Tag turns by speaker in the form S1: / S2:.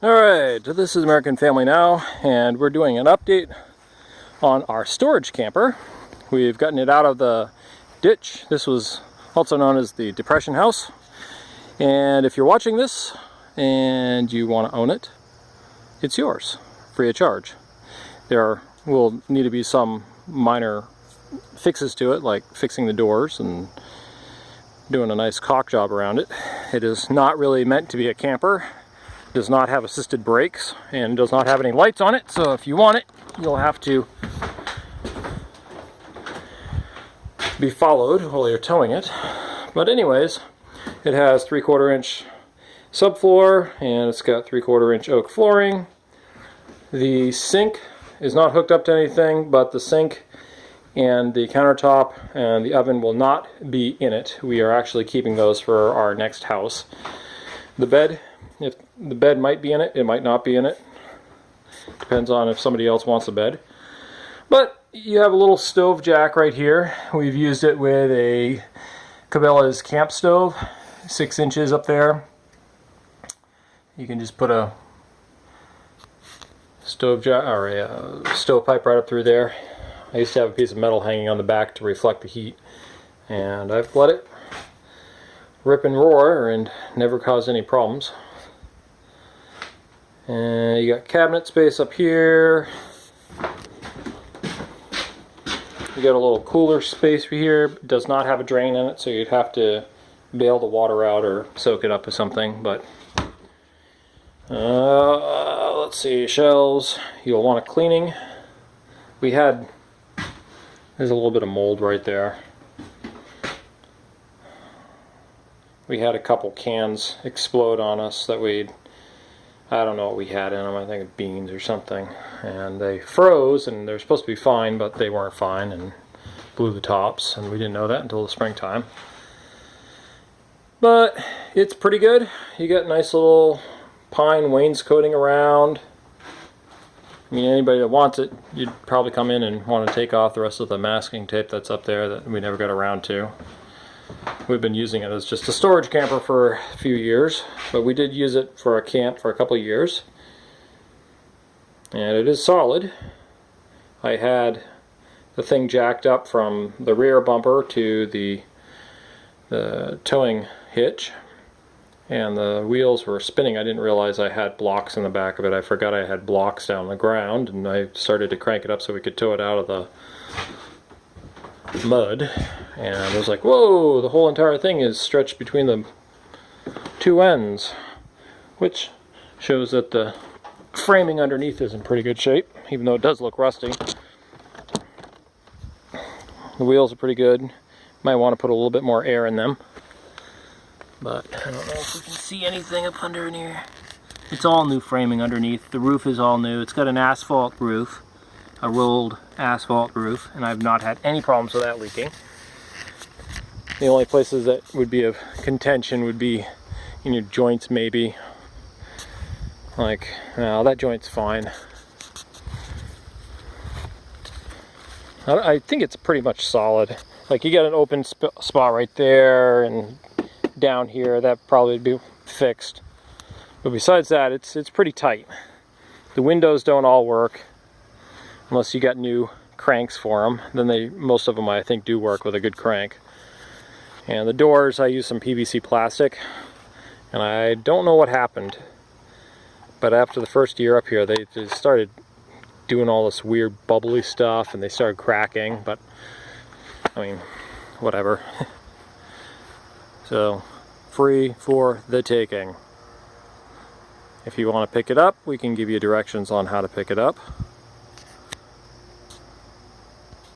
S1: Alright, this is American Family Now, and we're doing an update on our storage camper. We've gotten it out of the ditch. This was also known as the Depression House. And if you're watching this and you want to own it, it's yours, free of charge. There will need to be some minor fixes to it, like fixing the doors and doing a nice caulk job around it. It is not really meant to be a camper. Does not have assisted brakes and does not have any lights on it, so if you want it, you'll have to be followed while you're towing it. But anyways, it has 3/4 inch subfloor and it's got 3/4 inch oak flooring. The sink is not hooked up to anything, but the sink and the countertop and the oven will not be in it. We are actually keeping those for our next house. The bed, if the bed might be in it, it might not be in it. Depends on if somebody else wants a bed. But you have a little stove jack right here. We've used it with a Cabela's camp stove, 6 inches up there. You can just put a stove jack or a stovepipe right up through there. I used to have a piece of metal hanging on the back to reflect the heat, and I've let it rip and roar and never caused any problems. And you got cabinet space up here. You got a little cooler space here. It does not have a drain in it, so you'd have to bail the water out or soak it up with something. But let's see, shelves. You'll want a cleaning. There's a little bit of mold right there. We had a couple cans explode on us that I don't know what we had in them, I think beans or something. And they froze and they're supposed to be fine, but they weren't fine and blew the tops, and we didn't know that until the springtime. But it's pretty good. You got nice little pine wainscoting around. I mean, anybody that wants it, you'd probably come in and want to take off the rest of the masking tape that's up there that we never got around to. We've been using it as just a storage camper for a few years, but we did use it for a camp for a couple of years. And it is solid. I had the thing jacked up from the rear bumper to the towing hitch, and the wheels were spinning. I didn't realize I had blocks in the back of it. I forgot I had blocks down the ground, and I started to crank it up so we could tow it out of the mud, and I was like, whoa, the whole entire thing is stretched between the two ends, which shows that the framing underneath is in pretty good shape, even though it does look rusty. The wheels are pretty good. Might want to put a little bit more air in them, but I don't know if we can see anything up under in here. It's all new framing underneath. The roof is all new. It's got an asphalt roof, a rolled asphalt roof, and I've not had any problems with that leaking. The only places that would be of contention would be in your joints, maybe. Like, no, that joint's fine. I think it's pretty much solid. Like, you got an open spot right there, and down here, that probably would be fixed. But besides that, it's pretty tight. The windows don't all work, unless you got new cranks for them. Then most of them I think do work with a good crank. And the doors, I use some PVC plastic, and I don't know what happened, but after the first year up here, they started doing all this weird bubbly stuff, and they started cracking. But I mean, whatever. So, free for the taking. If you want to pick it up, we can give you directions on how to pick it up.